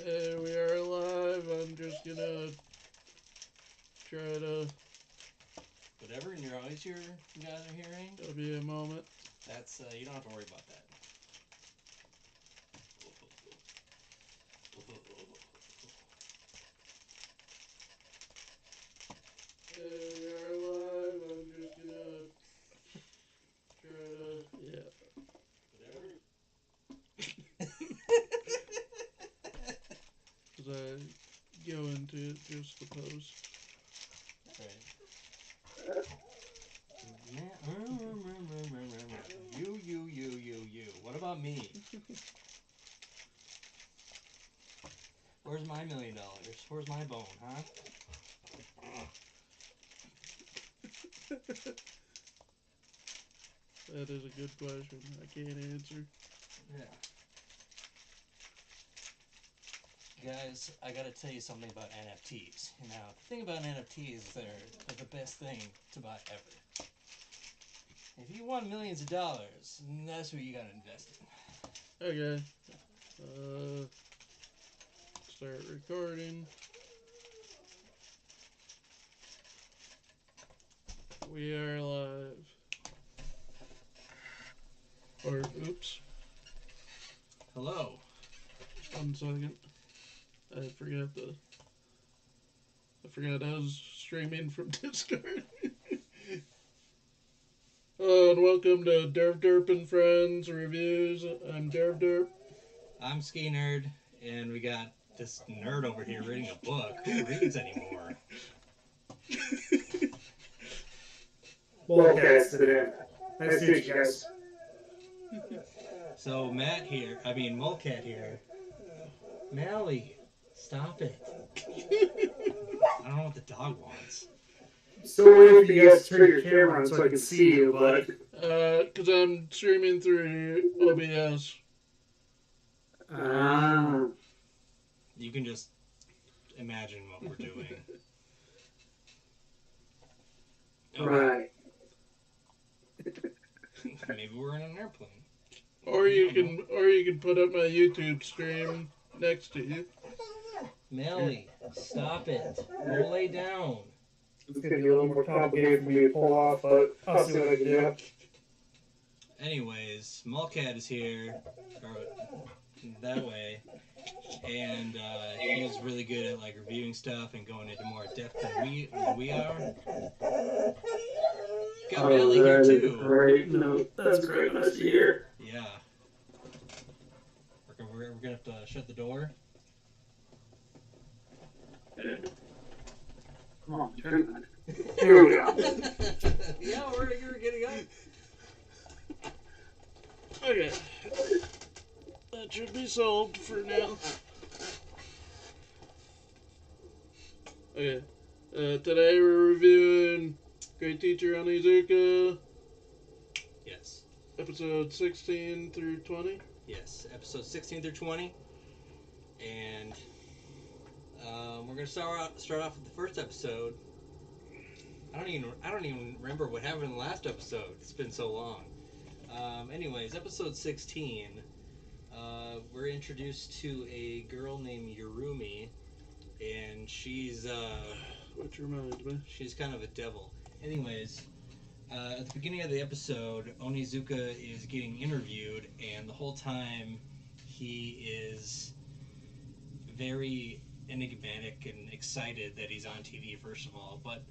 Hey, we are live. I'm just gonna try to. Whatever noise you guys are hearing, It'll be a moment. that's you don't have to worry about that. Hey, we are live. I'm just gonna try to. Yeah. As I go into just the post. Right. You. What about me? Where's my $1 million? Where's my bone, huh? That is a good question. I can't answer. Yeah. Guys, I gotta tell you something about NFTs. Now, the thing about NFTs is they're the best thing to buy ever. If you want millions of dollars, that's what you gotta invest in. Okay. Start recording. We are live. Or, oops. Hello. 1 second. I forgot I was streaming from Discord. Hello and welcome to DervDerp and Friends Reviews. I'm DervDerp. I'm Ski Nerd, and we got this nerd over here reading a book. Who reads anymore? Molcat's today. Nice to meet you guys. So Molcat here. Mally, stop it. I don't know what the dog wants. Still waiting for you guys to turn your camera on so I can see you, but... Because I'm streaming through OBS. You can just imagine what we're doing. Right. Maybe we're in an airplane. Or you can put up my YouTube stream next to you. Melly, stop it. Go lay down. It's going to be a little more complicated for me to pull off, but I'll see what I can do. Anyways, Molcat is here, or that way, and he's really good at like reviewing stuff and going into more depth than we are. Got Melly here too. Great. No, that's great. Nice to hear. Yeah. We're gonna have to shut the door. Come on, turn that. Here we go. Yeah, we're getting up. Okay. That should be solved for now. Okay. Today we're reviewing Great Teacher Onizuka. Yes. Episode 16 through 20. Yes, episode 16 through 20. And we're gonna start off with the first episode. I don't even remember what happened in the last episode. It's been so long. Anyways, episode 16. We're introduced to a girl named Yurumi, and she's Which reminds me. she's kind of a devil. Anyways, at the beginning of the episode, Onizuka is getting interviewed, and the whole time he is very enigmatic and excited that he's on TV, first of all. But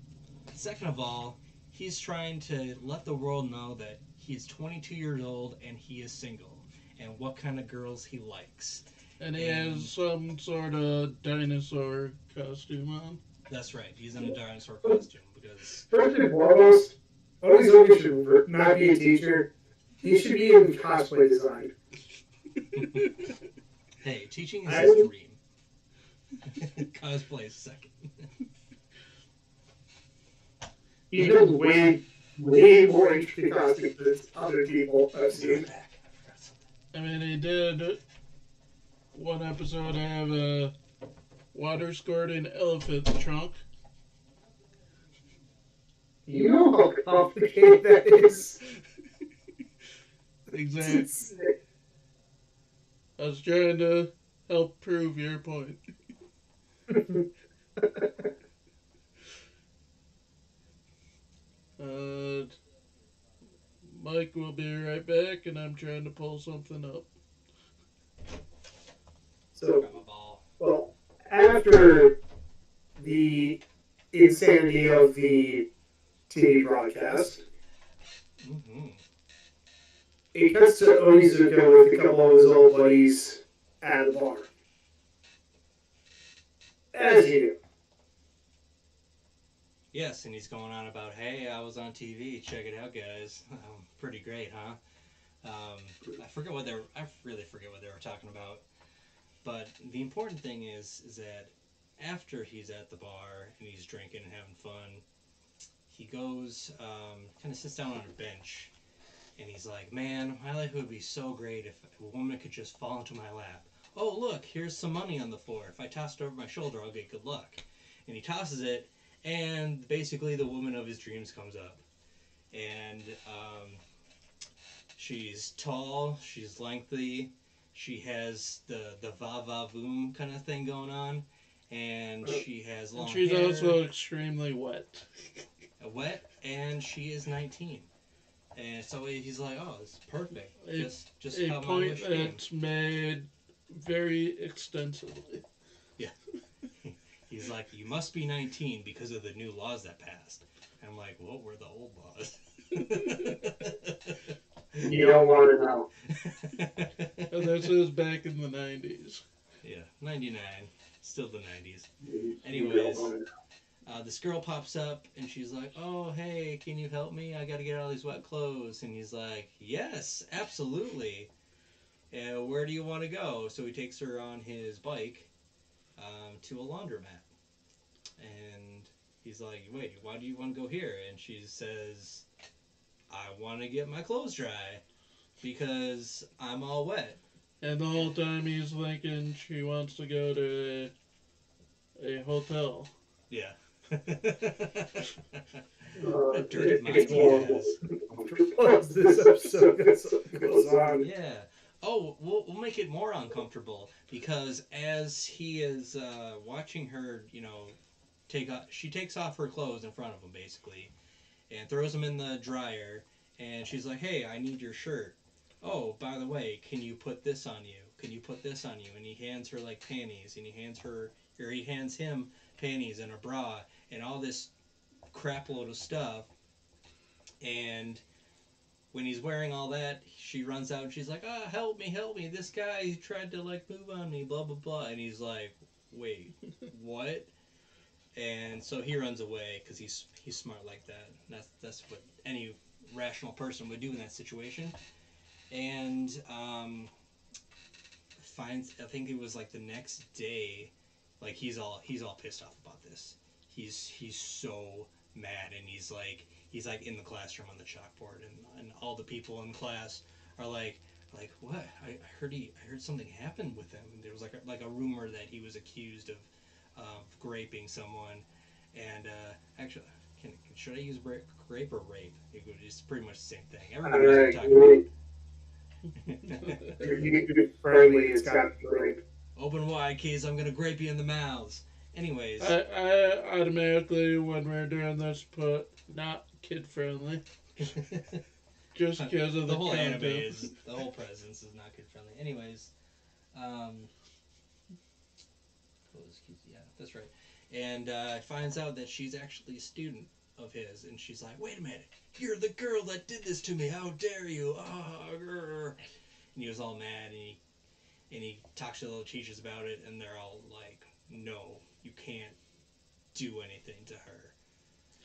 second of all, he's trying to let the world know that he's 22 years old and he is single, and what kind of girls he likes. And he has some sort of dinosaur costume on. That's right, he's in a dinosaur costume because... First and foremost, Onizuka should not be a teacher. He should be in cosplay design. Hey, teaching is his dream. Cosplay is second. He does way more interesting costumes than other people I've seen. I mean, he did one episode have a water squirting elephant trunk. You know how complicated that is. Exactly. I was trying to help prove your point. Uh, Mike will be right back, and I'm trying to pull something up. So, Got my ball. well, after the insanity of the TV broadcast, Mm-hmm. it cuts to Onizuka with a couple of his old buddies at a bar. As you do. Yes, and he's going on about, hey, I was on TV. Check it out, guys. Pretty great, huh? I really forget what they were talking about. But the important thing is that after he's at the bar and he's drinking and having fun, he goes, kind of sits down on a bench, and he's like, man, my life would be so great if a woman could just fall into my lap. Oh, look, here's some money on the floor. If I toss it over my shoulder, I'll get good luck. And he tosses it, and basically the woman of his dreams comes up. And she's tall, she's lengthy, she has the va va voom kind of thing going on, and she has long And she's hair, also extremely wet. wet, and she is 19. And so he's like, "Oh, it's perfect. Just A how my point wish came." that's made very extensively. Yeah. He's like, "You must be 19 because of the new laws that passed." And I'm like, "What were the old laws?" You don't want to know. And this is back in the 90s. Yeah, 99, still the 90s. You don't Anyways, want to know. this girl pops up and she's like, "Oh, hey, can you help me? I got to get all these wet clothes." And he's like, "Yes, absolutely. Where do you want to go?" So he takes her on his bike to a laundromat. And he's like, "Wait, why do you want to go here?" And she says, "I want to get my clothes dry because I'm all wet." And the whole time he's thinking she wants to go to a hotel. Yeah. Uh, What a dirty it mind gets he more has. uncomfortable as this episode goes on. Yeah. Oh, we'll make it more uncomfortable because as he is watching her, she takes off her clothes in front of him basically, and throws them in the dryer. And she's like, "Hey, I need your shirt. Oh, by the way, can you put this on you? Can you put this on you?" And he hands her like panties, and he hands him panties and a bra and all this crap load of stuff. And when he's wearing all that, she runs out and she's like, "Ah, help me! This guy tried to like move on me, blah blah blah." And he's like, "Wait, what?" And so he runs away because he's smart like that. That's what any rational person would do in that situation. And finds I think it was like the next day, like he's all pissed off about this. He's so mad, and he's like in the classroom on the chalkboard, and all the people in class are like what? I heard something happened with him. There was like a rumor that he was accused of raping someone, and actually. Should I use grape or rape? It's pretty much the same thing. Everybody knows what I'm talking about. You're friendly, it's got to be great. Open wide, keys. I'm gonna grape you in the mouths. Anyways, I automatically, when we're doing this, put not kid friendly. Just because of the the whole content. anime is the whole presence is not kid friendly. Anyways, yeah, that's right. And finds out that she's actually a student of his, and she's like, "Wait a minute, you're the girl that did this to me. How dare you?" And he was all mad, and he talks to the little teachers about it, and they're all like, "No, you can't do anything to her."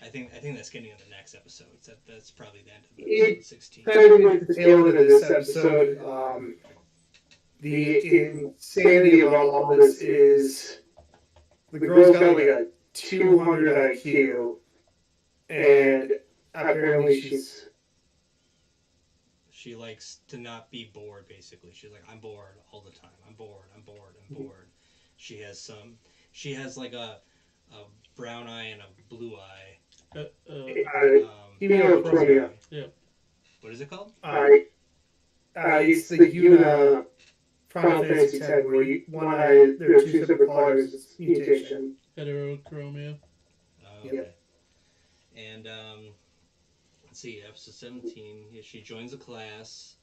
I think that's getting in the next episode. That's probably the end of episode 16. Kind of the tail end of this episode. The insanity about all this is the girl's got like a 200 IQ, and apparently She likes to not be bored. Basically, she's like, "I'm bored all the time. I'm bored. I'm bored. I'm bored." She has like a brown eye and a blue eye. hemochromia. Yeah. What is it called? It's the Final Fantasy X, where there are two separate colors. It's mutation. Heterochromia. Okay. Yep. And let's see, episode 17. She joins a class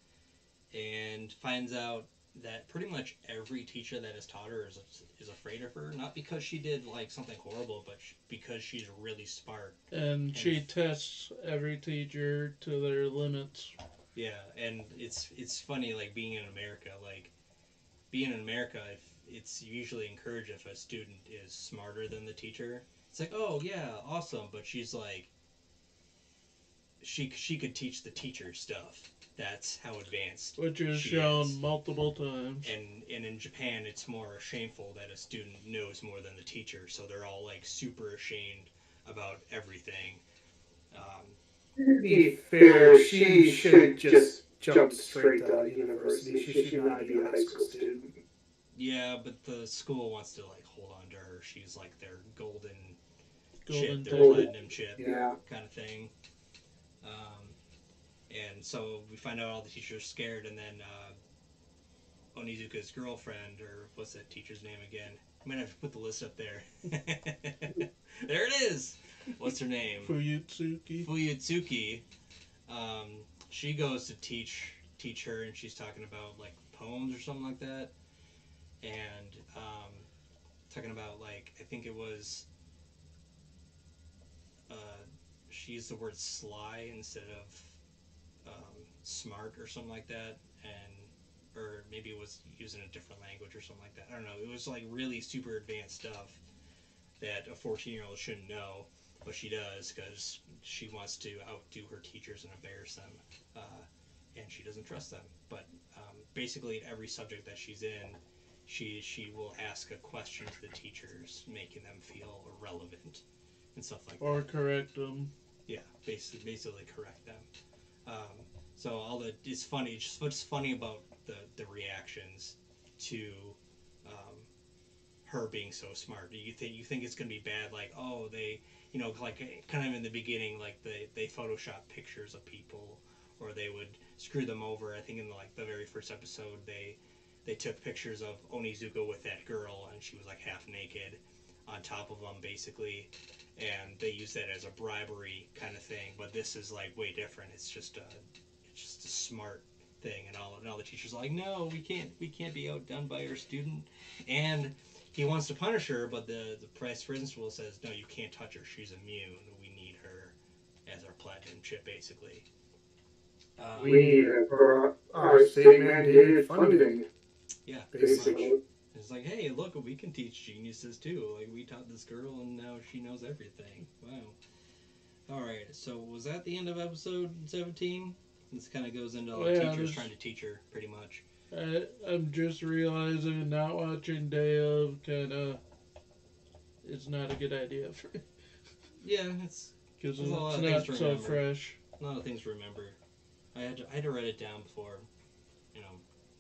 and finds out that pretty much every teacher that has taught her is afraid of her. Not because she did like something horrible, but because she's really smart. And she tests every teacher to their limits. Yeah, and it's funny like being in America. Like being in America, it's usually encouraged if a student is smarter than the teacher. It's like, oh yeah, awesome, but she's like, she could teach the teacher stuff. That's how advanced. Which is she shown is. multiple times. And in Japan, it's more shameful that a student knows more than the teacher, so they're all like super ashamed about everything. To be fair, she should just jump straight to university. She should not be a high school student. Yeah, but the school wants to like hold on to her. She's like their golden chip, Golden their ticket. platinum chip, Yeah. kind of thing. And so we find out all the teachers are scared, and then Onizuka's girlfriend, or what's that teacher's name again? I'm gonna have to put the list up there. There it is. What's her name? Fuyutsuki. She goes to teach her, and she's talking about like poems or something like that, and talking about like I think it was she used the word sly instead of smart or something like that, and or maybe it was using a different language or something like that. I don't know. It was like really super advanced stuff that a 14-year-old shouldn't know, but she does because she wants to outdo her teachers and embarrass them, and she doesn't trust them. But basically, at every subject that she's in, she will ask a question to the teachers, making them feel irrelevant and stuff like that. Or correct them. Yeah, basically correct them. So all the it's funny. Just what's funny about the reactions to her being so smart. You think it's gonna be bad? Like they like kind of in the beginning like they Photoshop pictures of people or they would screw them over. I think in like the very first episode they took pictures of Onizuka with that girl and she was like half naked on top of them basically, and they use that as a bribery kind of thing. But this is like way different. It's just a smart thing, and all the teachers are like, no, we can't be outdone by our student, and he wants to punish her, but the vice principal says, no, you can't touch her. She's immune. We need her as our platinum chip, basically. We need her for our state-mandated funding. Yeah, basically. It's like, hey, look, we can teach geniuses too. Like we taught this girl, and now she knows everything. Wow. All right. So was that the end of episode 17? This kind of goes into all the teachers trying to teach her, pretty much. I'm just realizing not watching Day of it's not a good idea for me. Yeah, it's because it's not so fresh. A lot of things to remember. I had to write it down before,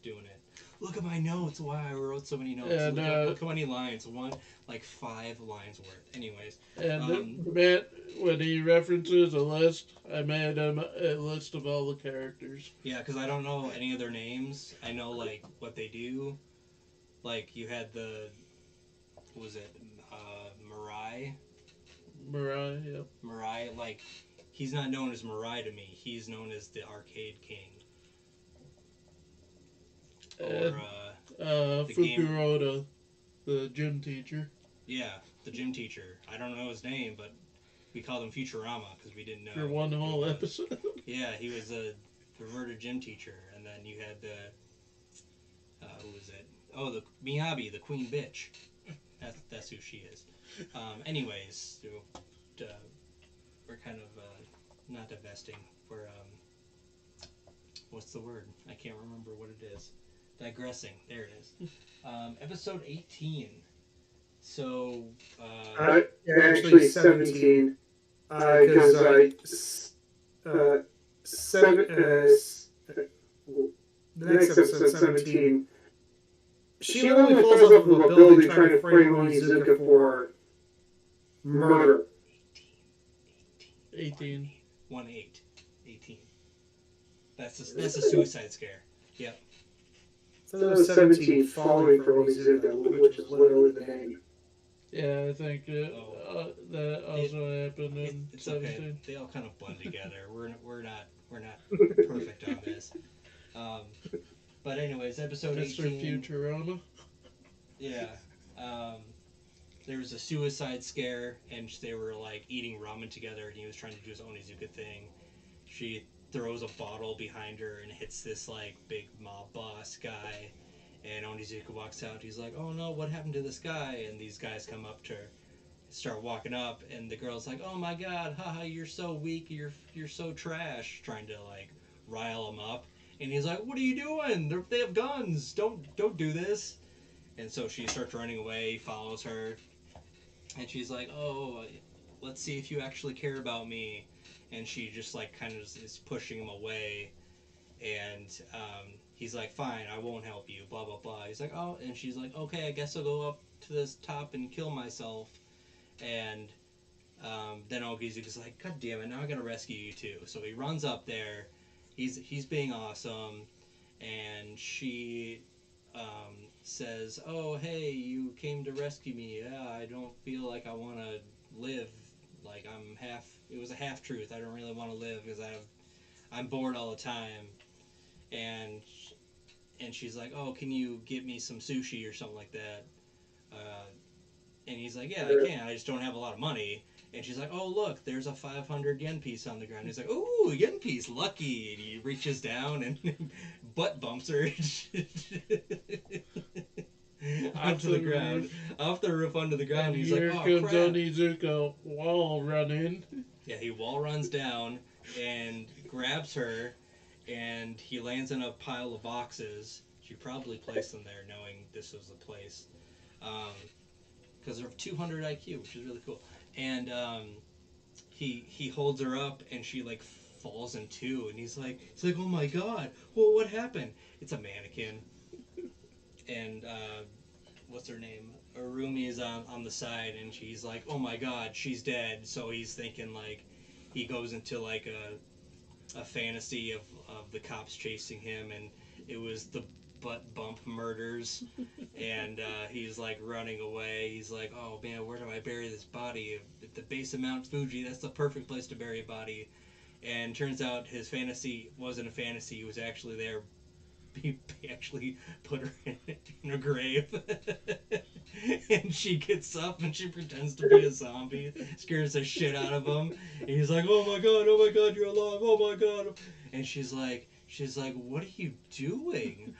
doing it. Look at my notes. Wow, I wrote so many notes. And, look how many lines. 5 lines worth. Anyways. And Matt, when he references a list, I made him a list of all the characters. Yeah, because I don't know any of their names. I know, like, what they do. Like, you had what was it? Mirai? Mirai, yep. Mirai, like, he's not known as Mirai to me. He's known as the Arcade King. Or, Fukuroda, the gym teacher. Yeah, the gym teacher. I don't know his name, but we called him Futurama because we didn't know. For one whole episode. Yeah, he was a perverted gym teacher, and then you had who was it? Oh, the Miyabi, the queen bitch. That's who she is. Anyways, we're kind of not divesting. We're what's the word? I can't remember what it is. Digressing. There it is. Episode 18. So. Actually, 17. Because the next episode, 17, she only falls off of a building trying to frame Onizuka for murder. 18. 18. That's a suicide scare. Yep. So it was 17 falling for Onizuka, which is literally the name. Yeah, I think that also happened in It's 17. okay. They all kind of blend together. We're not perfect on this. Um, but anyways, episode Mr. 18. Futurama. Yeah. Um, there was a suicide scare, and they were like eating ramen together, and he was trying to do his Onizuka thing. She throws a bottle behind her and hits this like big mob boss guy, and Onizuka walks out. He's like, "Oh no, what happened to this guy?" And these guys come up to her, start walking up, and the girl's like, "Oh my god, haha, you're so weak, you're so trash," trying to like rile him up. And he's like, "What are you doing? They have guns. Don't do this." And so she starts running away. He follows her, and she's like, "Oh, let's see if you actually care about me." And she just like kind of is pushing him away, and he's like, "Fine, I won't help you." Blah blah blah. He's like, "Oh," and she's like, "Okay, I guess I'll go up to this top and kill myself." And then Ogizuka's like, "God damn it! Now I gotta rescue you too." So he runs up there. He's being awesome, and she says, "Oh, hey, you came to rescue me. Yeah, I don't feel like I want to live. Like I'm half. It was a half truth. I don't really want to live because I'm bored all the time." And she's like, "Oh, can you get me some sushi or something like that?" Uh, and he's like, "Yeah, I can. I just don't have a lot of money." And she's like, "Oh, look, there's a 500 yen piece on the ground." He's like, "Ooh, yen piece, lucky." And he reaches down and butt bumps her onto the ground, off the roof onto the ground. And He's here like, "Oh, comes crap." Onizuka wall running. Yeah, he wall runs down and grabs her, and he lands in a pile of boxes. She probably placed them there knowing this was the place. Because they're 200 IQ, which is really cool. And he holds her up, and she like falls in two, and he's like, "Oh my god, well, what happened?" It's a mannequin, and what's her name? Arumi is on the side, and she's like, "Oh my god, she's dead." So he's thinking like he goes into like a fantasy of the cops chasing him, and it was the butt bump murders, and he's like running away. He's like, "Oh man, where do I bury this body? At the base of Mount Fuji, that's the perfect place to bury a body." And turns out his fantasy wasn't a fantasy. He was actually there. He actually put her in a grave. And she gets up and she pretends to be a zombie, scares the shit out of him. And he's like, oh my god, you're alive, oh my god." And she's like, "What are you doing?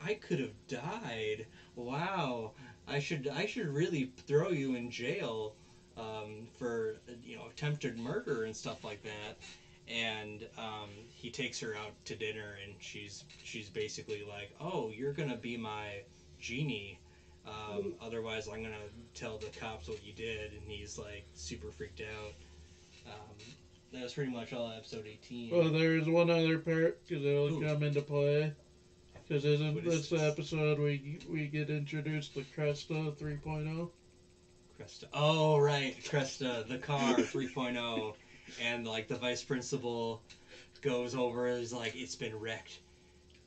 I could have died. Wow, I should really throw you in jail for attempted murder and stuff like that." And he takes her out to dinner, and she's basically like, "Oh, you're gonna be my genie. Otherwise, I'm gonna tell the cops what you did." And he's like super freaked out. Um, that was pretty much all episode 18. Well, there's one other part because it'll Ooh. come into play. Because isn't What is this the this? episode we get introduced to Cresta 3.0? Cresta. Oh, right. Cresta, the car 3.0. And like the vice principal goes over and is like, "It's been wrecked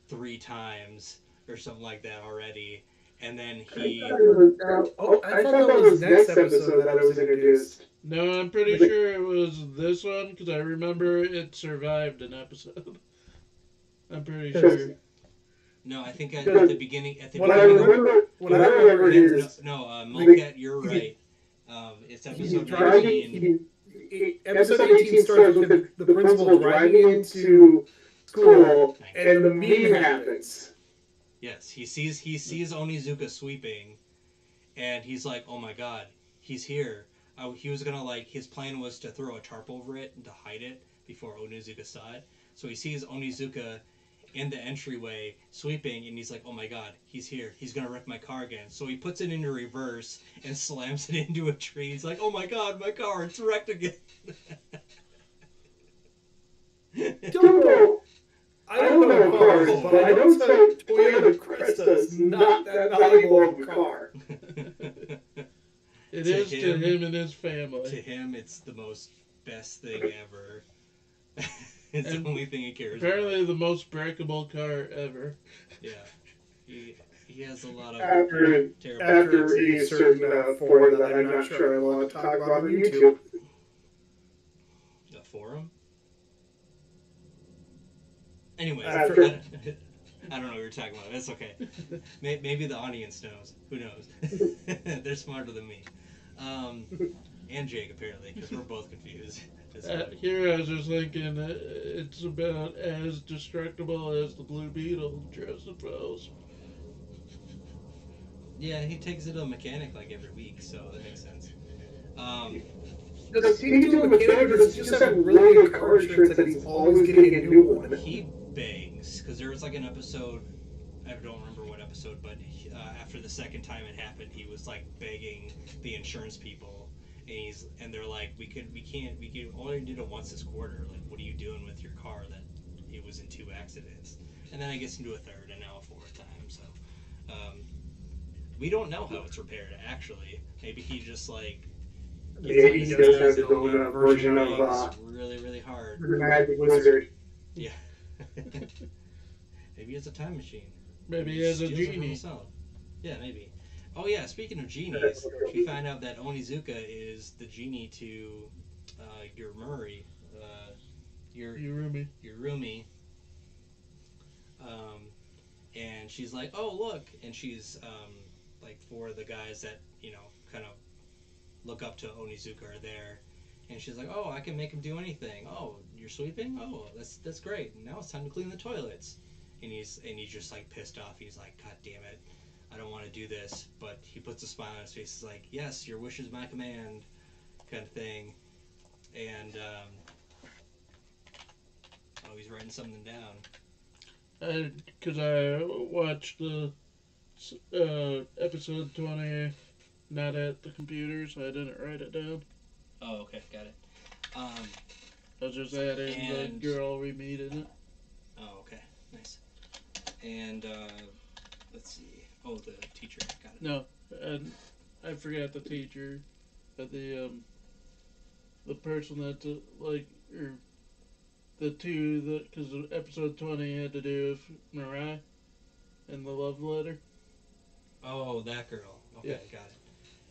3 times or something like that already." And then he. I thought that was next episode that it was introduced. No, I'm pretty sure it was this one because I remember it survived an episode. I'm pretty sure. No, I think at the beginning. What I remember here is Mulcat, you're right. It's episode 19. Episode 18 starts with the principal driving into school, and the meme happens. Yes, he sees Onizuka sweeping, and he's like, "Oh my god, he's here." He was gonna his plan was to throw a tarp over it and to hide it before Onizuka saw it. So he sees Onizuka in the entryway sweeping, and he's like, "Oh my god, he's here. He's gonna wreck my car again." So he puts it into reverse and slams it into a tree. He's like, "Oh my god, my car, it's wrecked again." I don't know cars, but I know Toyota Cresta is not that valuable of a car. It is to him and his family. To him, it's the best thing ever. It's And the only thing he cares apparently about. the most breakable car ever. Yeah. He has a lot of terrible. After a certain forum that I'm not sure I want to talk about on YouTube. A forum. Anyways, After- I don't know what you're talking about. That's okay. Maybe the audience knows. Who knows? They're smarter than me. And Jake, apparently, because we're both confused. Here I was just thinking it's about as destructible as the Blue Beetle, Joseph Wells. Yeah, he takes it to a mechanic like every week, so that makes sense. Does he do a mechanic, or does he just have really good car insurance that he's always getting a new one? He begs, because there was like an episode, I don't remember what episode, but after the second time it happened, he was like begging the insurance people, and they're like, we only did it once this quarter. Like, what are you doing with your car that it was in 2 accidents? And then I gets into a third, and now a 4th time. So we don't know how it's repaired. Actually, maybe he just like. Maybe he does have his own version of really, really hard. the Magic Wizard. Yeah. Maybe he has a time machine. Maybe he has a Steals it from genie. himself. Yeah, maybe. Oh yeah, speaking of genies, we find out that Onizuka is the genie to your Murray, your Rumi. And she's like, oh look, and she's like, for the guys that kind of look up to Onizuka are there, and she's like, oh, I can make him do anything. Oh, you're sweeping? Oh, that's great. Now it's time to clean the toilets. And he's just like pissed off. He's like, God damn it, I don't want to do this. But he puts a smile on his face. He's like, yes, your wish is my command, kind of thing. And oh, he's writing something down. Because I watched the episode 20 not at the computer, so I didn't write it down. Oh, okay, got it. I was just adding the girl we meet in it. Oh, okay, nice. And let's see. Oh, the teacher. Got it. No, and I forgot the teacher, but the person that like, or the two that, because episode 20 had to do with Mariah and the love letter. Oh, that girl. Okay, Yeah. got it.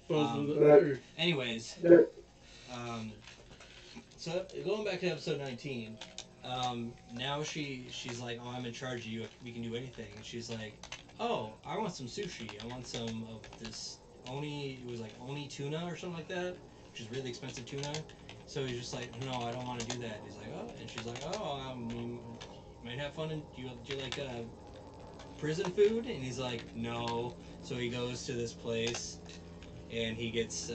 Both of them. Anyways, so going back to episode 19, now she's like, oh, I'm in charge of you. We can do anything. And she's like, oh, I want some sushi. I want some of this oni. It was like oni tuna or something like that, which is really expensive tuna. So he's just like, no, I don't want to do that. He's like, oh, and she's like, oh, you might have fun. And do you like prison food? And he's like, no. So he goes to this place, and he gets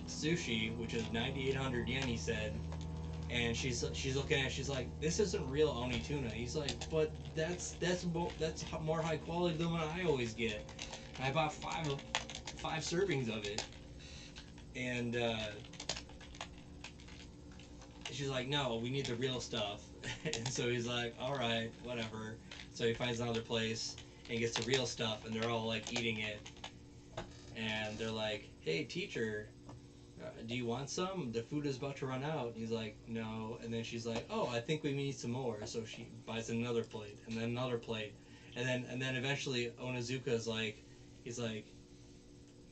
sushi, which is 9,800 yen, he said. And she's looking at it, she's like, this isn't real oni tuna. He's like, but that's more high quality than what I always get. And I bought five servings of it. And she's like, no, we need the real stuff. And so he's like, all right, whatever. So he finds another place and gets the real stuff, and they're all like eating it. And they're like, hey, teacher, do you want some? The food is about to run out. And he's like, no. And then she's like, oh, I think we need some more. So she buys another plate, and then another plate. And then eventually Onizuka's like, he's like,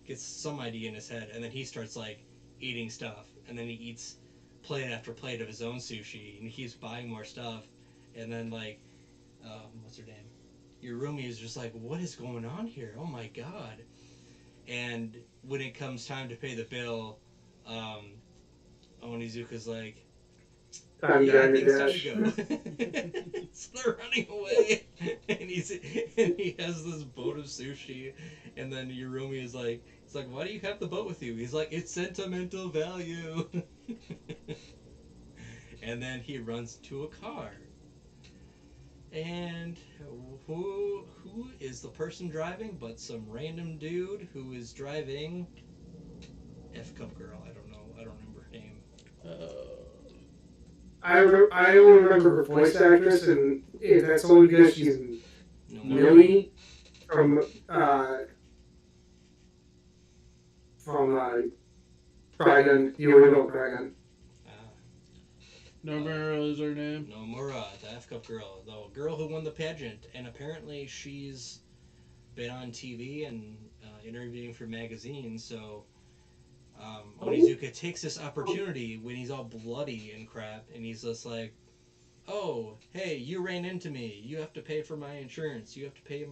gets some idea in his head, and then he starts like eating stuff. And then he eats plate after plate of his own sushi, and he keeps buying more stuff. And then like, what's her name? Yurumi is just like, what is going on here? Oh my god. And when it comes time to pay the bill, Onizuka's like, yeah, I think it's time to go. So they're running away, and he has this boat of sushi, and then Yurumi is like, it's like, why do you have the boat with you? He's like, it's sentimental value. And then he runs to a car. And who is the person driving but some random dude who is driving F Cup Girl. I don't remember her name. I only remember her voice actress, and that's only because she's Millie from Dragon, the original Dragon. Nomura is her name. Nomura, the F Cup girl, the girl who won the pageant, and apparently she's been on TV and interviewing for magazines. So Onizuka takes this opportunity when he's all bloody and crap, and he's just like, "Oh, hey, you ran into me. You have to pay for my insurance. You have to pay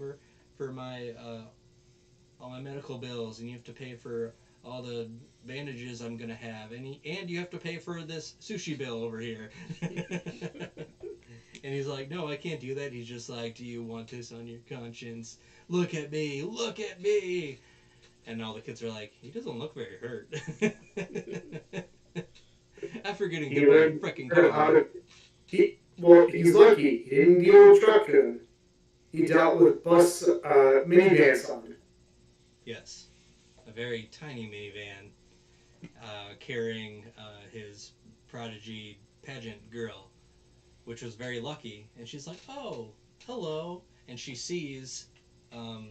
for my all my medical bills, and you have to pay for all the bandages I'm gonna have, and you have to pay for this sushi bill over here." And he's like, "No, I can't do that." He's just like, "Do you want this on your conscience? Look at me, look at me." And all the kids are like, "He doesn't look very hurt." After getting He hit by a learned freaking how car. to. He's lucky. He didn't deal with truck kun. He dealt with bus minivan son. Yes, a very tiny minivan carrying his prodigy pageant girl, which was very lucky. And she's like, "Oh, hello," and she sees um,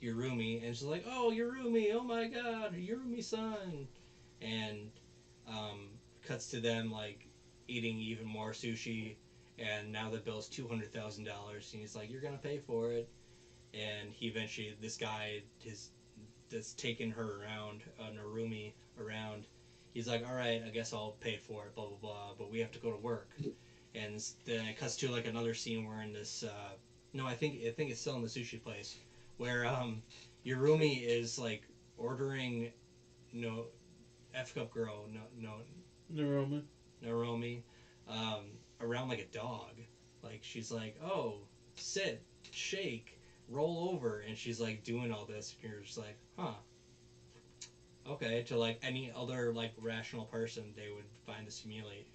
Yurumi, and she's like, "Oh, Yurumi! Oh my God, Yurumi-san!" And cuts to them like eating even more sushi, and now the bill's $200,000, and he's like, "You're gonna pay for it." And he eventually, this guy, his that's taking her around, Narumi around. He's like, "All right, I guess I'll pay for it, blah blah blah, but we have to go to work." And then it cuts to like another scene where in this, no, I think it's still in the sushi place, where Yurumi is like ordering no F cup girl no Naroma. Naromi around like a dog. Like she's like, "Oh, sit, shake, roll over," and she's like doing all this, and you're just like, "Huh, okay." To like any other like rational person, they would find this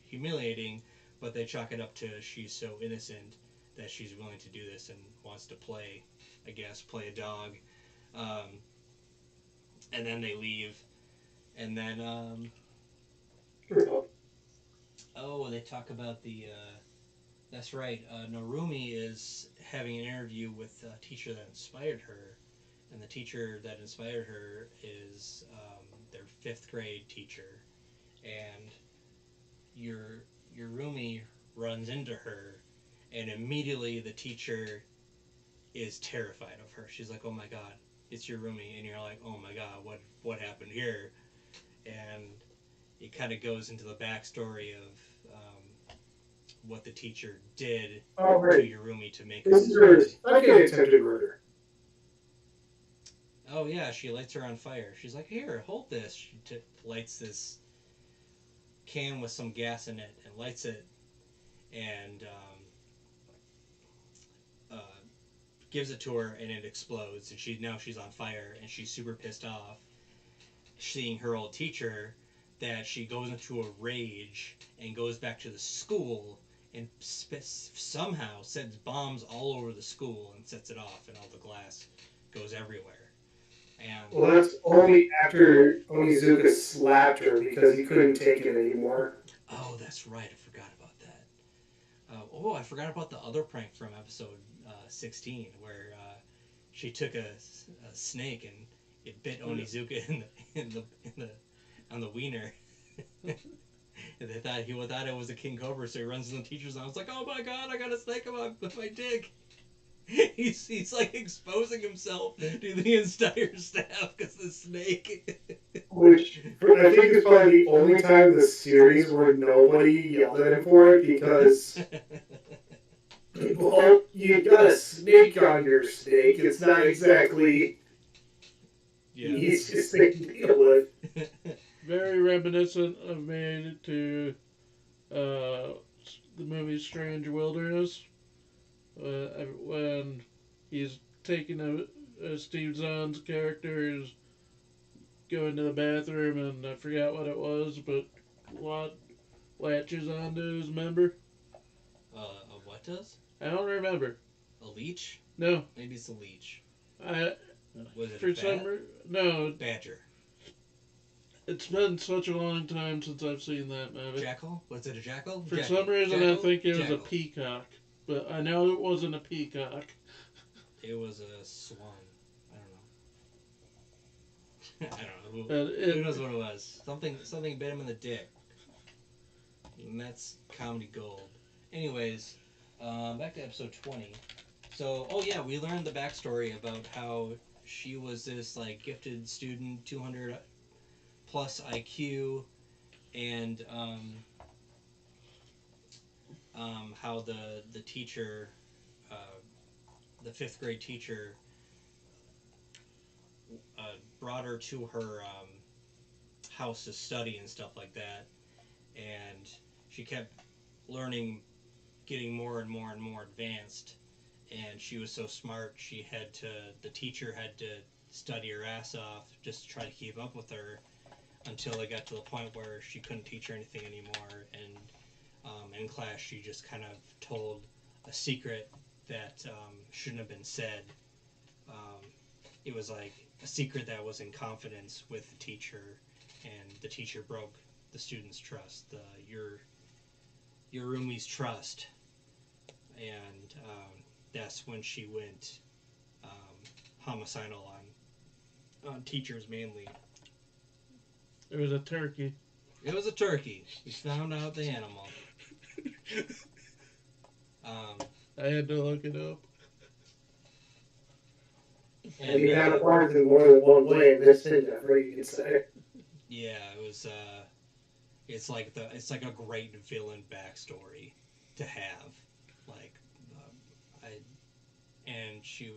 humiliating, but they chalk it up to she's so innocent that she's willing to do this and wants to play, I guess, play a dog. Um, and then they leave, and then oh, they talk about the. That's right. Narumi is having an interview with a teacher that inspired her, and the teacher that inspired her is their fifth grade teacher, and your Yurumi runs into her, and immediately the teacher is terrified of her. She's like, "Oh my God, it's Yurumi," and you're like, "Oh my God, what happened here?" And it kind of goes into the backstory of what the teacher did Oh, to right. Yurumi to make her This is this her way. second attempted murder. Oh yeah, she lights her on fire. She's like, "Here, hold this." She lights this can with some gas in it and lights it, and gives it to her, and it explodes. And she's on fire, and she's super pissed off, seeing her old teacher. That she goes into a rage and goes back to the school and somehow sets bombs all over the school and sets it off, and all the glass goes everywhere. And Well, that's only after Onizuka slapped her because he couldn't take it anymore. oh, that's right, I forgot about that. Oh, I forgot about the other prank from episode 16, where she took a snake and it bit Onizuka in the on the wiener. And they thought he thought it was a king cobra, so he runs in the teacher's office like, "Oh my God, I got a snake on my dick." He's like exposing himself to the entire staff because the snake. Which I think is probably the only time in the series where nobody yelled at him for it because, well, you got a snake on your snake. It's not exactly the Yeah. easiest thing to deal with. Very reminiscent of me to uh, the movie Strange Wilderness. When he's taking Steve Zahn's character is going to the bathroom, and I forgot what it was, but what latches onto his member. What does? I don't remember. A leech? No, Maybe it's a leech. I Was it a for some bat? no. Badger. It's been such a long time since I've seen that movie. Jackal? Was it a jackal? For some reason, I Jackal? think it was a Jackal. peacock, but I know it wasn't a peacock. It was a swan. I don't know. I don't know. But Who knows what it was? Something bit him in the dick. And that's comedy gold. Anyways, back to episode 20. So, oh yeah, we learned the backstory about how she was this like gifted student, 200 plus IQ, and how the teacher, uh, the fifth grade teacher, brought her to her house to study and stuff like that, and she kept learning, getting more and more and more advanced, and she was so smart she had to the teacher had to study her ass off just to try to keep up with her until it got to the point where she couldn't teach her anything anymore, and in class she just kind of told a secret that shouldn't have been said. um, it was like a secret that was in confidence with the teacher, and the teacher broke the student's trust, your roomie's trust, and that's when she went homicidal on teachers mainly. It was a turkey. It was a turkey. We found out the animal. Um, I had to look it up. And and you had a part in more than one way in this endeavor, you could say. yeah, it was. It's like a great villain backstory to have. Like, I and she.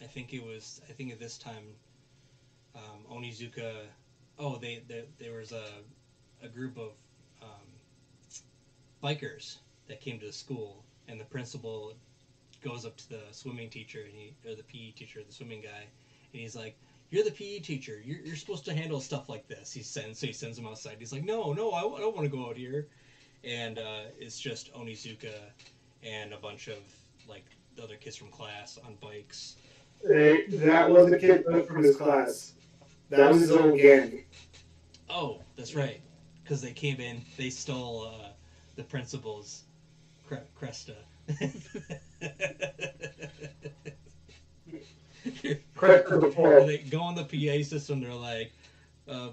I think it was. I think at this time, Onizuka. Oh, there was a group of um, bikers that came to the school, and the principal goes up to the swimming teacher and or the PE teacher, the swimming guy, and he's like, "You're the PE teacher. You're supposed to handle stuff like this." He sends him outside. He's like, "No, no, I don't want to go out here." And it's just Onizuka and a bunch of like the other kids from class on bikes. That was a kid from his class. That was his own gang. Oh, that's right, because they came in, they stole the principal's Cresta. Crest of the fall. They go on the PA system. They're like,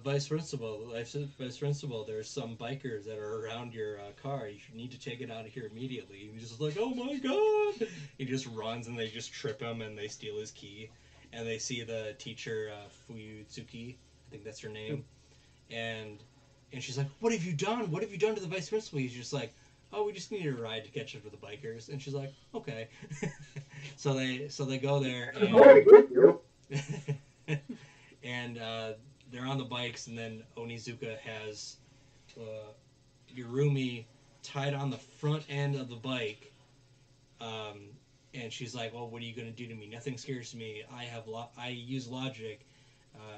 Vice Principal, Vice Principal, there's some bikers that are around your car. You should need to take it out of here immediately. And he's just like, oh my god! He just runs and they just trip him and they steal his key. And they see the teacher, Fuyutsuki, I think that's her name. And she's like, what have you done? What have you done to the Vice Principal? He's just like, oh, we just needed a ride to catch up with the bikers. And she's like, okay. so they go there and and they're on the bikes, and then Onizuka has Yurumi tied on the front end of the bike, and she's like, well, what are you going to do to me? Nothing scares me. I use logic.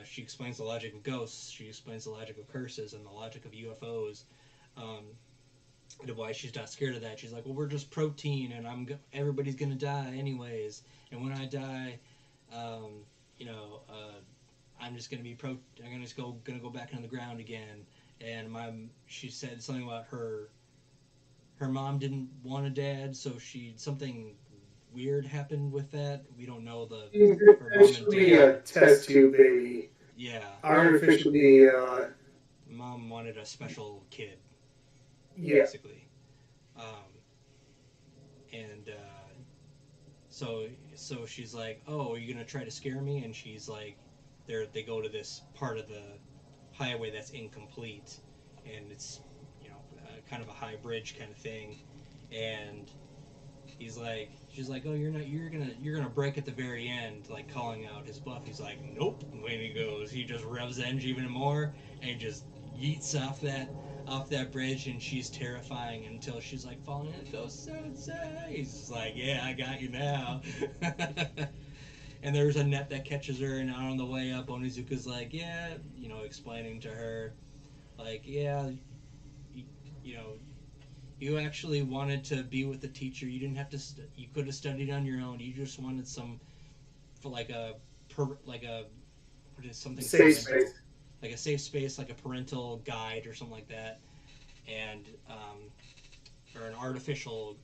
She explains the logic of ghosts. She explains the logic of curses and the logic of UFOs. And why she's not scared of that. She's like, well, we're just protein, and everybody's gonna die anyways. And when I die, um, you know, I'm just gonna be I'm just gonna go back into the ground again. And she said something about her mom didn't want a dad, so something weird happened with that. We don't know He's her mom and essentially a dad. test tube baby. Yeah, Artificially, mom wanted a special kid, yeah. basically. Um, and so she's like, "Oh, are you gonna try to scare me?" And she's like, they go to this part of the highway that's incomplete, and it's kind of a high bridge kind of thing, and she's like, "Oh, you're gonna break at the very end," like calling out his bluff. He's like, "Nope." When he just revs the engine even more and just yeets off that bridge, and she's terrifying until she's like falling and goes, "Sensei." He's just like, "Yeah, I got you now." And there's a net that catches her, and on the way up, Onizuka's like, "Yeah," explaining to her, like, "Yeah, you, you know, you actually wanted to be with the teacher. You didn't have to. You could have studied on your own. You just wanted some for like a what is something Safe parental, space. like a safe space, like a parental guide or something like that, and or an artificial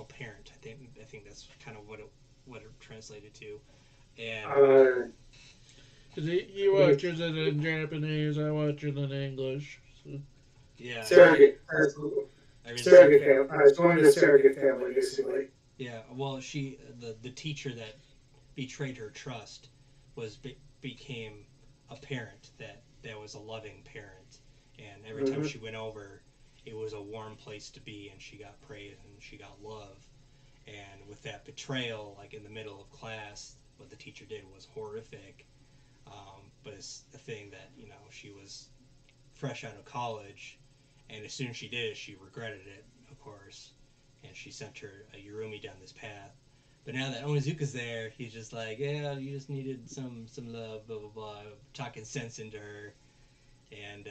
parent. I think that's kind of what it translated to, and Uh, Cause he watches it in Japanese, I watch it in English. So. Yeah, surrogate. I was just Surrogate family. She wanted a surrogate family, basically. yeah. Well, the teacher that betrayed her trust became a parent that was a loving parent, and every time she went over, it was a warm place to be, and she got praise and she got love. And with that betrayal, like in the middle of class, what the teacher did was horrific. But it's a thing that she was fresh out of college, and as soon as she did it, she regretted it, of course, and she sent her Yurumi down this path. But now that Onizuka's there, he's just like, yeah, you just needed some love, blah blah blah, talking sense into her, and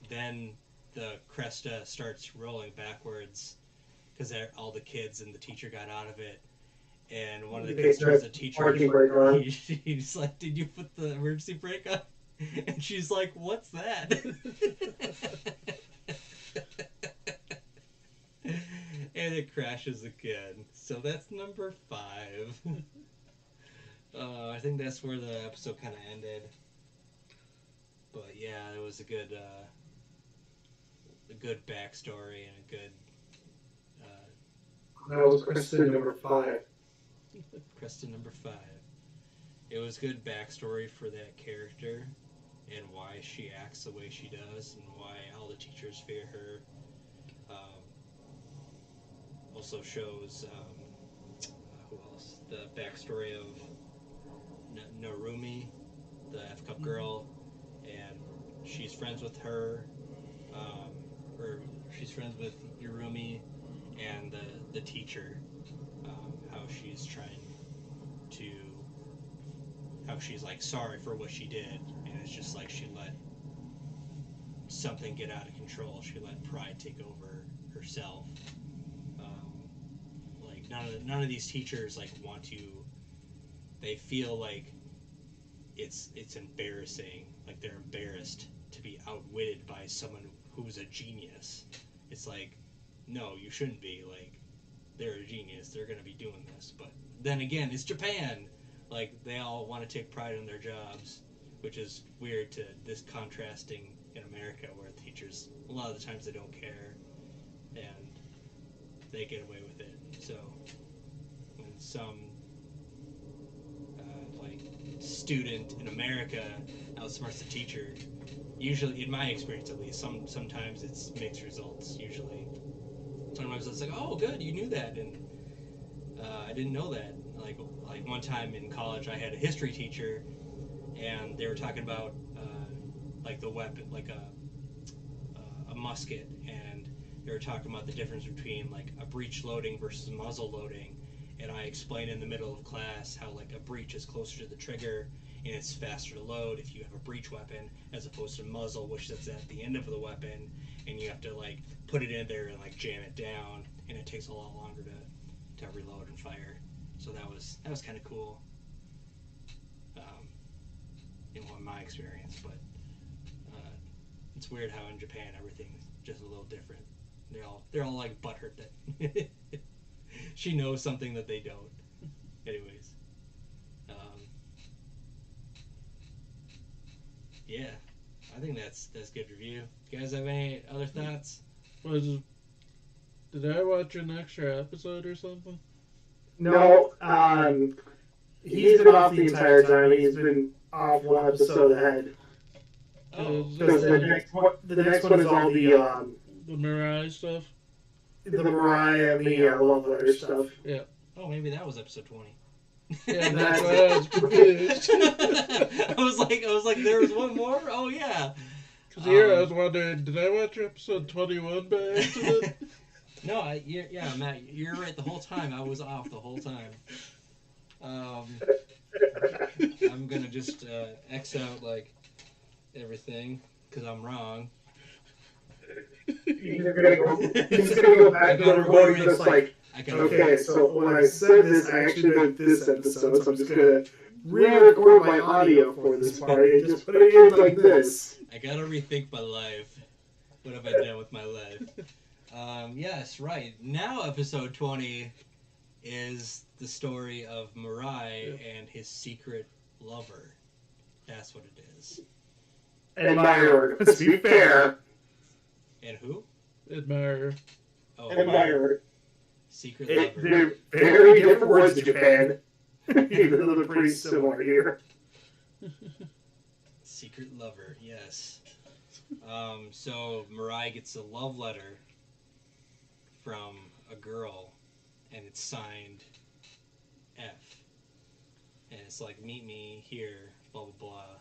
then the Cresta starts rolling backwards because all the kids and the teacher got out of it, and one of the kids turns the teacher. He's like, "Did you put the emergency brake on?" And she's like, "What's that?" And it crashes again. So that's number 5. I think that's where the episode kind of ended. But yeah, it was a good backstory and a good. That was question number 5. Cresta number 5. It was good backstory for that character and why she acts the way she does and why all the teachers fear her. Also shows who else? The backstory of Narumi, the F Cup girl, and she's friends with her, or she's friends with Yurumi and the teacher. How she's trying to, how she's like sorry for what she did, and it's just like she let something get out of control. She let pride take over herself. Like none of these teachers like want to. They feel like it's embarrassing. Like they're embarrassed to be outwitted by someone who's a genius. It's like, no, you shouldn't be. Like they're a genius. They're gonna be doing this. But then again, it's Japan. Like they all want to take pride in their jobs, which is weird to this contrasting in America where teachers a lot of the times they don't care and they get away with it. So when some like student in America outsmarts the teacher, usually in my experience at least, sometimes it's mixed results. Usually, sometimes it's like, oh, good, you knew that, and I didn't know that. Like one time in college, I had a history teacher, and they were talking about like the weapon, like a musket, and they were talking about the difference between like a breech loading versus muzzle loading. And I explained in the middle of class how like a breech is closer to the trigger and it's faster to load if you have a breech weapon as opposed to muzzle, which is at the end of the weapon, and you have to like put it in there and like jam it down, and it takes a lot longer to reload and fire. So that was kind of cool, in my experience. But it's weird how in Japan everything's just a little different. They're all like butthurt that she knows something that they don't. Anyways, um, yeah, I think that's good review. You guys have any other thoughts? Was did I watch an extra episode or something? No, he's been off the entire time. He's been off one episode ahead. Oh, Because the next one is all the Mirai stuff. the Mariah and the love letter stuff. Yeah. oh, maybe that was episode 20. Yeah, that's why I was confused. I was like, there was one more. Oh yeah. Because here I was wondering, did I watch episode 21 by accident? No, yeah, Matt, you're right. The whole time I was off. The whole time. I'm gonna just X out like everything because I'm wrong. You're just gonna go back to the recording just like, okay, so when I said this, I actually meant this episode, so I'm just gonna re-record my audio for this part and just put it in like this. I gotta rethink my life. What have I done with my life? Yes, right. Now episode 20 is the story of Mirai and his secret lover. That's what it is. admirer. Let's be fair. And who? Admirer. Oh, Admirer. Secret lover. They're very different words in Japan, even though they're pretty similar here. Secret lover, yes. So Mirai gets a love letter from a girl, and it's signed F. And it's like, meet me here, blah, blah, blah.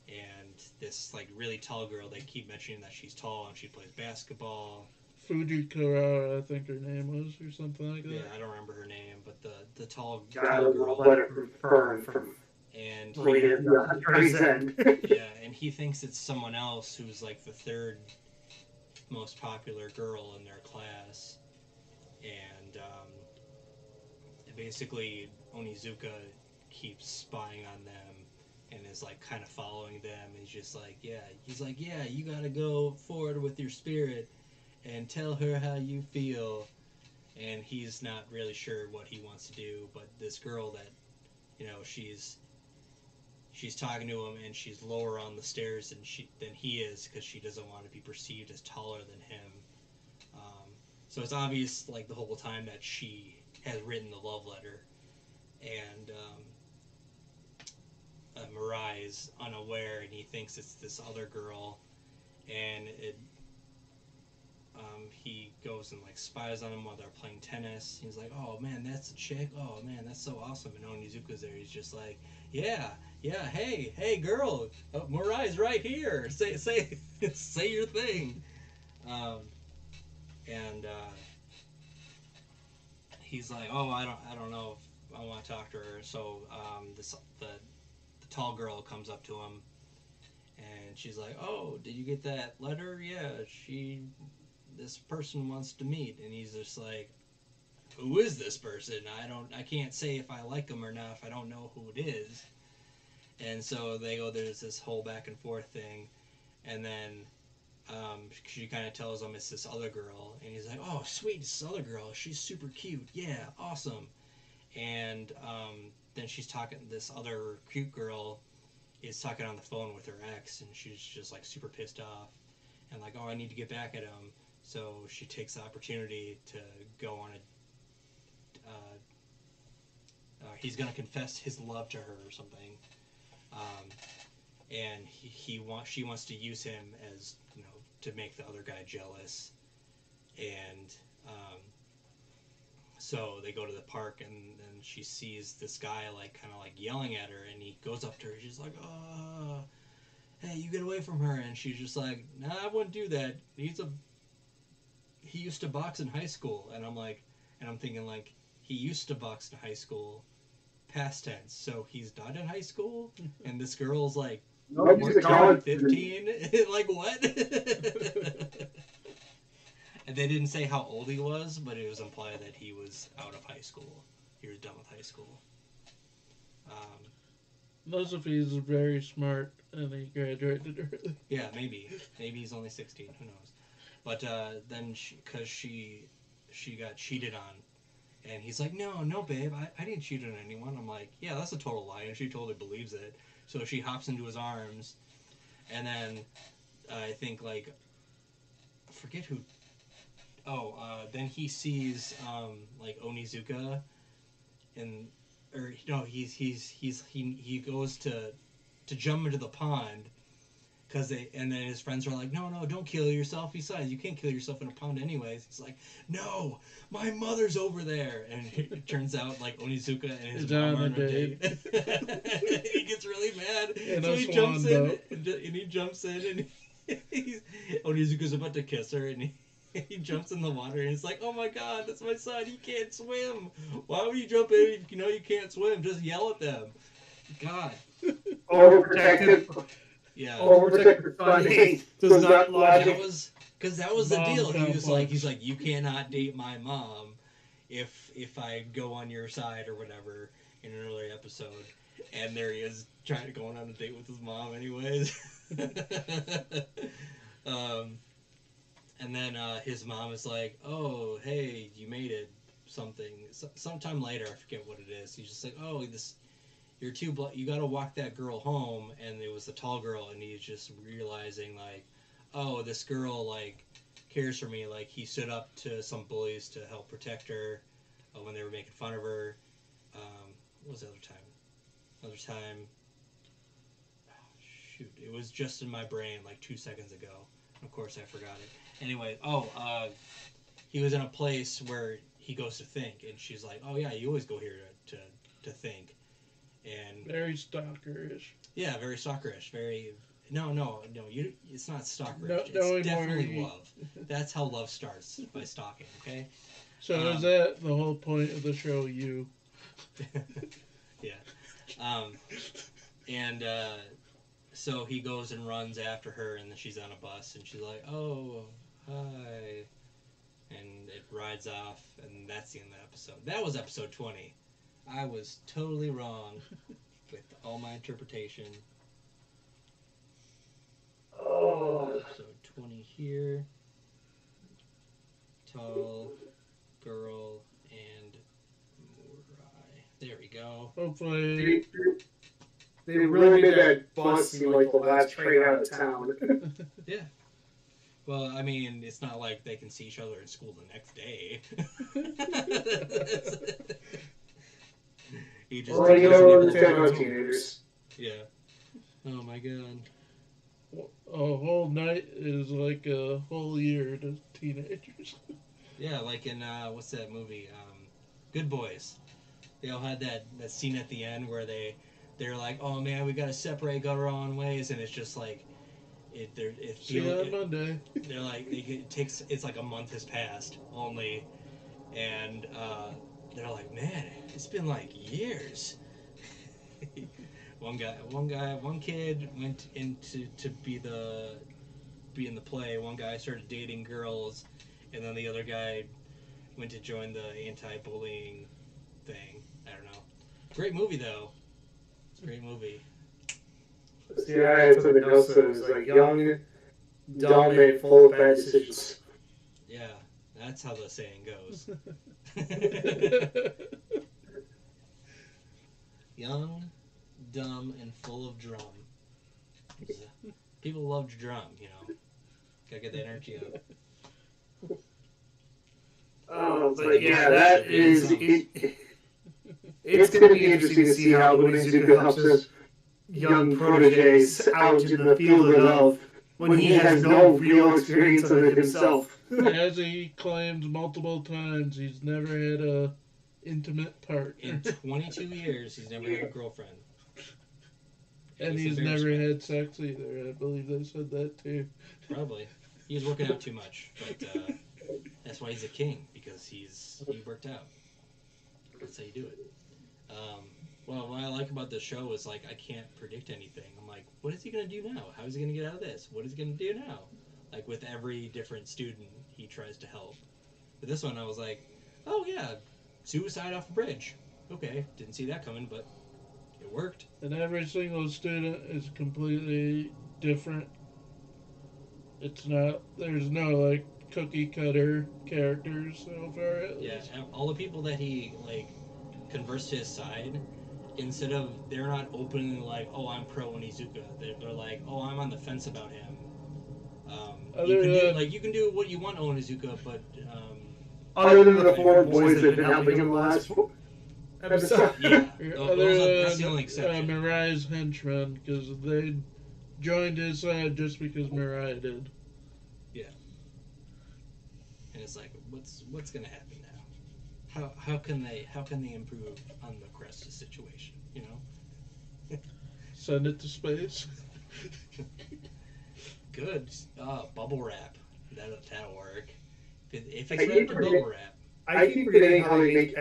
And this, like, really tall girl, they keep mentioning that she's tall and she plays basketball. Fujikawa, I think her name was, or something like that. Yeah, I don't remember her name, but the tall Got a girl. letter from Fern from And yeah, and he thinks it's someone else who's like the third most popular girl in their class. And basically, Onizuka keeps spying on them and is like kind of following them. He's just like, yeah, you gotta go forward with your spirit and tell her how you feel. And he's not really sure what he wants to do, but this girl that, she's talking to him, and she's lower on the stairs than he is, because she doesn't want to be perceived as taller than him. So it's obvious, like, the whole time that she has written the love letter, and Mirai is unaware, and he thinks it's this other girl, and he goes and like spies on him while they're playing tennis. He's like, "Oh man, that's a chick. Oh man, that's so awesome." And Onizuka's there. He's just like, "Yeah, hey, girl, Mirai's right here. Say, say your thing." And he's like, "Oh, I don't know if I want to talk to her." So the tall girl comes up to him, and she's like, "Oh, did you get that letter? Yeah, this person wants to meet." And he's just like, "Who is this person? I can't say if I like them or not if I don't know who it is." And so there's this whole back and forth thing, and then she kind of tells him it's this other girl, and he's like, "Oh sweet, this other girl, she's super cute, yeah, awesome." And then this other cute girl is talking on the phone with her ex, and she's just like super pissed off, and like, "Oh, I need to get back at him." So she takes the opportunity to go on he's gonna confess his love to her or something, and she wants to use him as to make the other guy jealous, and so they go to the park, and then she sees this guy like kind of like yelling at her, and he goes up to her. She's like, "Oh, hey, you get away from her!" And she's just like, "Nah, I wouldn't do that. He used to box in high school." And I'm thinking like, he used to box in high school, past tense. So he's not in high school, and this girl's like 14, 15. Like what? And they didn't say how old he was, but it was implied that he was out of high school. He was done with high school. Unless if he's very smart and he graduated early. Yeah, maybe he's only 16. Who knows? But then because she got cheated on, and he's like, no, babe, I didn't cheat on anyone. I'm like, yeah, that's a total lie, and she totally believes it. So she hops into his arms, and then I think like, I forget who. Oh, then he sees like Onizuka, and he goes to jump into the pond. And then his friends are like, no, don't kill yourself. Besides, you can't kill yourself in a pond anyways. He's like, no, my mother's over there. And it turns out like Onizuka and his mom are on a date. He gets really mad. So he jumps in, and Onizuka's about to kiss her, and he jumps in the water, and he's like, oh my god, that's my son. He can't swim. Why would you jump in if you know you can't swim? Just yell at them. God. Overprotective. Yeah. Overprotective funding does not logic. That was the deal. He's like, you cannot date my mom if I go on your side or whatever in an earlier episode. And there he is going on a date with his mom anyways. And then his mom is like, oh, hey, you made it. Sometime later, I forget what it is. He's just like, oh, you gotta walk that girl home, and it was the tall girl, and he's just realizing like, oh, this girl like cares for me. Like he stood up to some bullies to help protect her when they were making fun of her. What was the other time? Another time, shoot, it was just in my brain like 2 seconds ago. Of course, I forgot it. Anyway, he was in a place where he goes to think, and she's like, "Oh yeah, you always go here to think." And very stalkerish. yeah, very stalkerish. Very no. You, it's not stalkerish. No, It's definitely love. That's how love starts, by stalking. Okay. So is that the whole point of the show? You. Yeah. And so he goes and runs after her, and then she's on a bus, and she's like, "Oh, hi," and it rides off, and that's the end of the episode. That was episode 20. I was totally wrong with all my interpretation. Oh. Episode 20 here. Tall girl and Murai. There we go. Hopefully. They really made that bus seem like the last train out of town. Yeah. Well, I mean, it's not like they can see each other in school the next day. He just Well, you know, we're talking about teenagers. Yeah. Oh my god. A whole night is like a whole year to teenagers. Yeah, like in what's that movie? Good Boys. They all had that scene at the end where they're like, oh man, we gotta separate, go our own ways, and it's just like See you on Monday. They're like it's like a month has passed only, and they're like, man, it's been like years. One kid went into to be in the play. One guy started dating girls, and then the other guy went to join the anti-bullying thing. I don't know. Great movie though. It's a great movie. Yeah, I took the notes that it was like young, dumb, and full of bad decisions. Yeah, that's how the saying goes. Young, dumb, and full of drum. People love to drum, you know. Gotta get that energy up. But yeah, that is it. It's going to be interesting to see how Onizuka helps his young proteges out in the field of love when he has no real experience of it himself. As he claims multiple times, he's never had a intimate partner. In 22 years, he's never had a girlfriend. And he's never had sex either. I believe they said that too. Probably. He was working out too much, but that's why he's a king, because he worked out. That's how you do it. Well, what I like about this show is like I can't predict anything. I'm like, what is he gonna do now? How is he gonna get out of this? What is he gonna do now? Like with every different student, he tries to help. But this one, I was like, oh yeah, suicide off a bridge. Okay, didn't see that coming, but it worked. And every single student is completely different. It's not. There's no like cookie cutter characters so far. Yeah, all the people that he like converts to his side, instead of they're not openly like, oh, I'm pro Onizuka. They're like, oh, I'm on the fence about him. You can do what you want, Onizuka, but other than the four boys that have been helping him the last episode. Yeah, Other that's the only exception. Mirai's henchmen, because they joined his side just because Mirai did. Yeah. And it's like, what's gonna happen now? How can they improve on the Crest situation? You know. Send it to space. Good. Bubble wrap. That'll work. If it's wrapped in bubble wrap. I keep forgetting how they make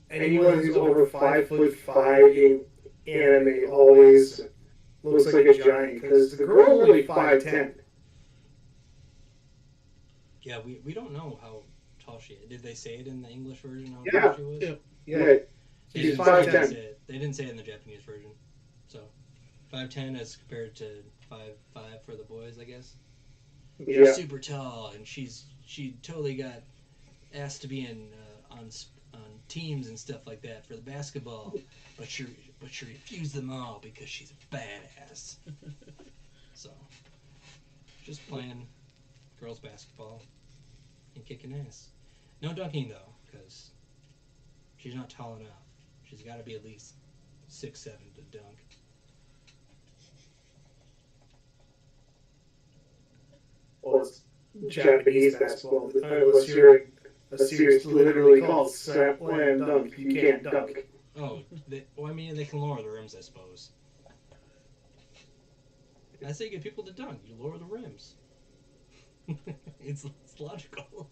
anyone who's over 5'5" in anime always looks like a giant, because the girl's only 5'10". Yeah, we don't know how tall she is. Did they say it in the English version how Yeah. tall she was? Yeah. She's 5'10". They didn't say it in the Japanese version. So 5'10" as compared to 5'5" for the boys, I guess. Yeah. She's super tall, and she totally got asked to be in on teams and stuff like that for the basketball, but but she refused them all because she's a badass. So, just playing girls basketball and kicking ass. No dunking though, because she's not tall enough. She's got to be at least 6'7" to dunk. Well, it's Japanese basketball. Unless you're in a series literally called Slam Dunk, you can't dunk. Oh, I mean, they can lower the rims, I suppose. I say get people to dunk. You lower the rims. it's logical.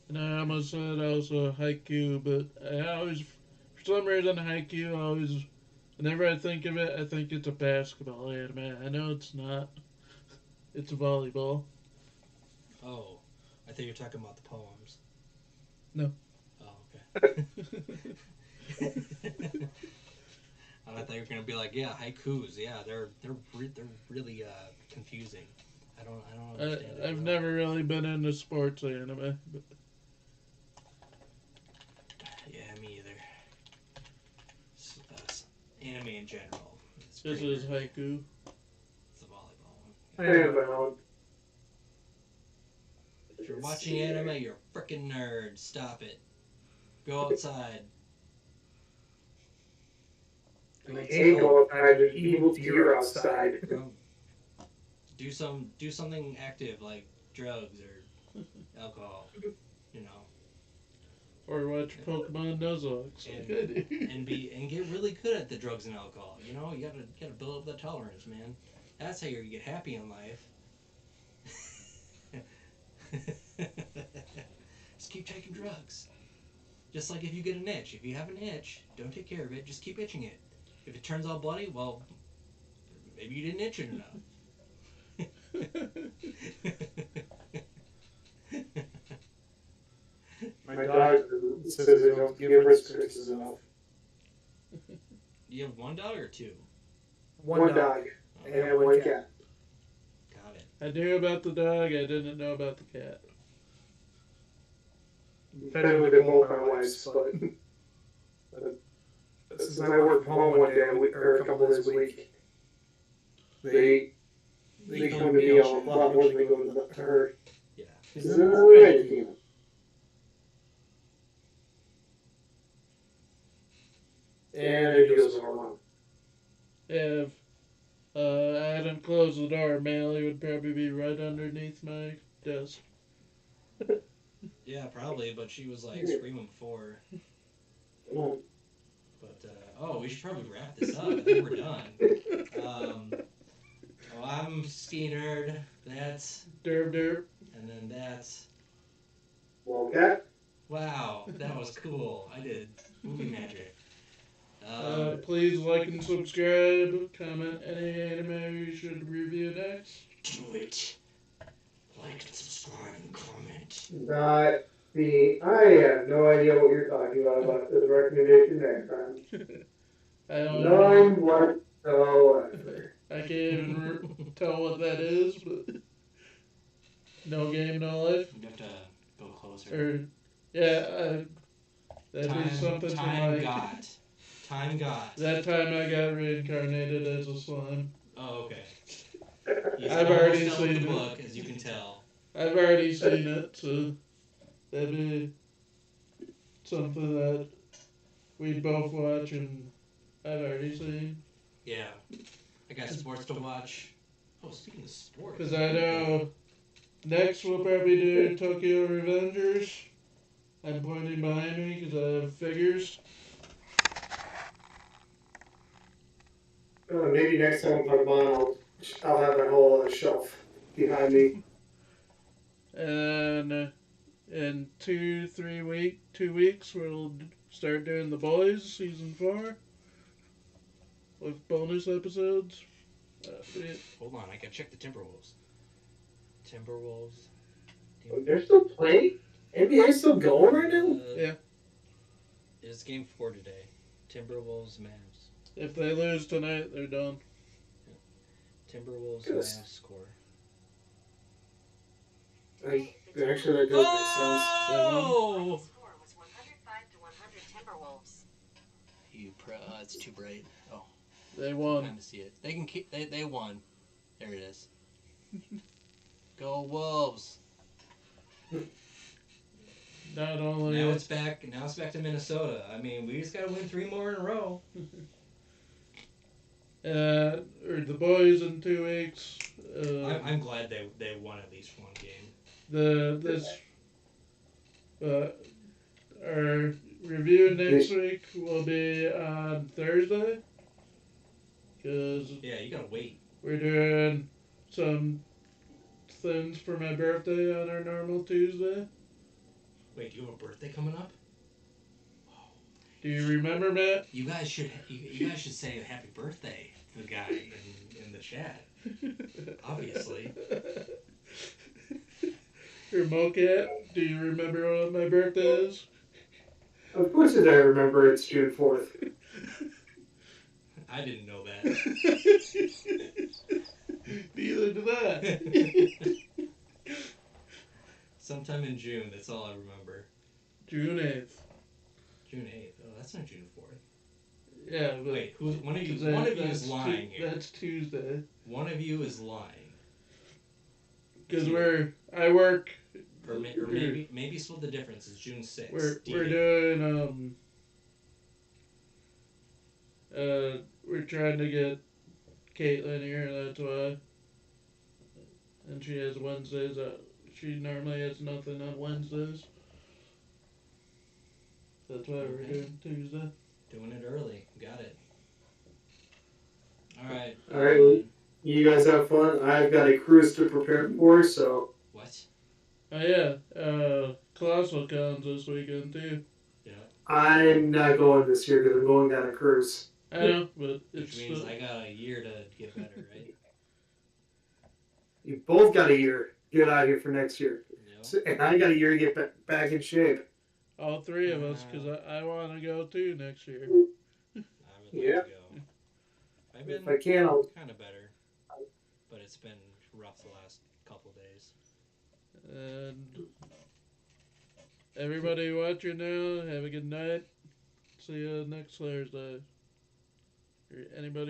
And I almost said also haiku, but I always, for some reason, haiku always, whenever I think of it, I think it's a basketball anime. I know it's not. It's a volleyball. Oh, I thought you were talking about the poems. No. Oh, okay. I thought you were gonna be like, yeah, haikus. Yeah, they're really confusing. I don't understand it. I've never really been into sports anime, but Yeah, me either. Anime in general. this is haiku. It's a volleyball one. And If you're watching anime, you're a freaking nerd. Stop it. Go outside. I hate going outside. There's evil deer outside. Do something active like drugs or alcohol. You know. Or watch Pokemon Nuzlocke. And get really good at the drugs and alcohol. You know, you gotta build up that tolerance, man. That's how you get happy in life. Just keep taking drugs. Just like if you get an itch. If you have an itch, don't take care of it. Just keep itching it. If it turns all bloody, well, maybe you didn't itch it enough. My dog says they don't give restrictions enough. You have one dog or two? One dog and one cat. Got it. I knew about the dog, I didn't know about the cat. Depending with both my wives, but since I work from home one day or a couple days a week, they come to me a lot more than they go to her. Yeah. Is that right? And it goes on. If I hadn't closed the door, Maley would probably be right underneath my desk. Yeah, probably, but she was like screaming before. But we should probably wrap this up. I think we're done. I'm Ski Nerd. That's DervDerp. And then that's. Wildcat. Wow, that was cool. I did movie magic. Please like and subscribe. Comment any anime we should review next. Do it. Like and subscribe and comment. I have no idea what you're talking about the recommendation next time. I don't None whatsoever. I can't even tell what that is, but no game, no life. You have to go closer. Or that'd be something Time got. That time I got reincarnated as a slime. Oh, okay. I've already seen the it. book, as you can tell. I've already seen it, so that'd be something that we'd both watch, and I've already seen. Yeah. I got sports to watch. Oh, speaking of sports. Because I know next we'll probably do Tokyo Revengers. I'm pointing behind me because I have figures. Maybe next time I'll have that whole shelf behind me. And in 2 weeks, we'll start doing The Boys season 4 with bonus episodes. Hold on, I gotta check the Timberwolves. They're still playing? NBA's still going right now? Yeah. It's game 4 today. Timberwolves, Mavs. If they lose tonight, they're done. Timberwolves, Mavs score. Actually, that does make sense. Oh! The score was 105 to 100 Timberwolves. It's too bright. Oh, They won. time to see it. They can keep. They won. There it is. Go Wolves! Not only Now it's back. Now it's back to Minnesota. I mean, we just got to win 3 more in a row. or the boys in 2 weeks. I'm glad they won at least one game. Our review next week will be on Thursday. Cause you gotta wait. We're doing some things for my birthday on our normal Tuesday. Wait, do you have a birthday coming up? Do you remember, Matt? You guys should say happy birthday to the guy in the chat. Obviously. Or Mocat, do you remember what my birthday is? Of course I remember it's June 4th. I didn't know that. Neither did I. Sometime in June, that's all I remember. June 8th. June 8th. Oh, that's not June 4th. Yeah, but wait, one of you is lying here. That's Tuesday. One of you is lying. Because I work. Or maybe split the difference. It's June 6th. We're doing we're trying to get Caitlin here. That's why. And she has Wednesdays. She normally has nothing on Wednesdays. That's why we're doing Tuesday. Doing it early. Got it. Alright. Alright, you guys have fun. I've got a cruise to prepare for, so... What? Oh yeah, Colossal Cons this weekend too. Yeah. I'm not going this year because I'm going on a cruise. I know, but Which means I got a year to get better, right? You both got a year. Get out of here for next year. Yep. So, and I got a year to get back in shape. All 3 of us, because I want to go too next year. I would like to go. I've been If I can, I'll... kind of better, but it's been rough the last couple days. And everybody watching now, have a good night. See you next Thursday. Anybody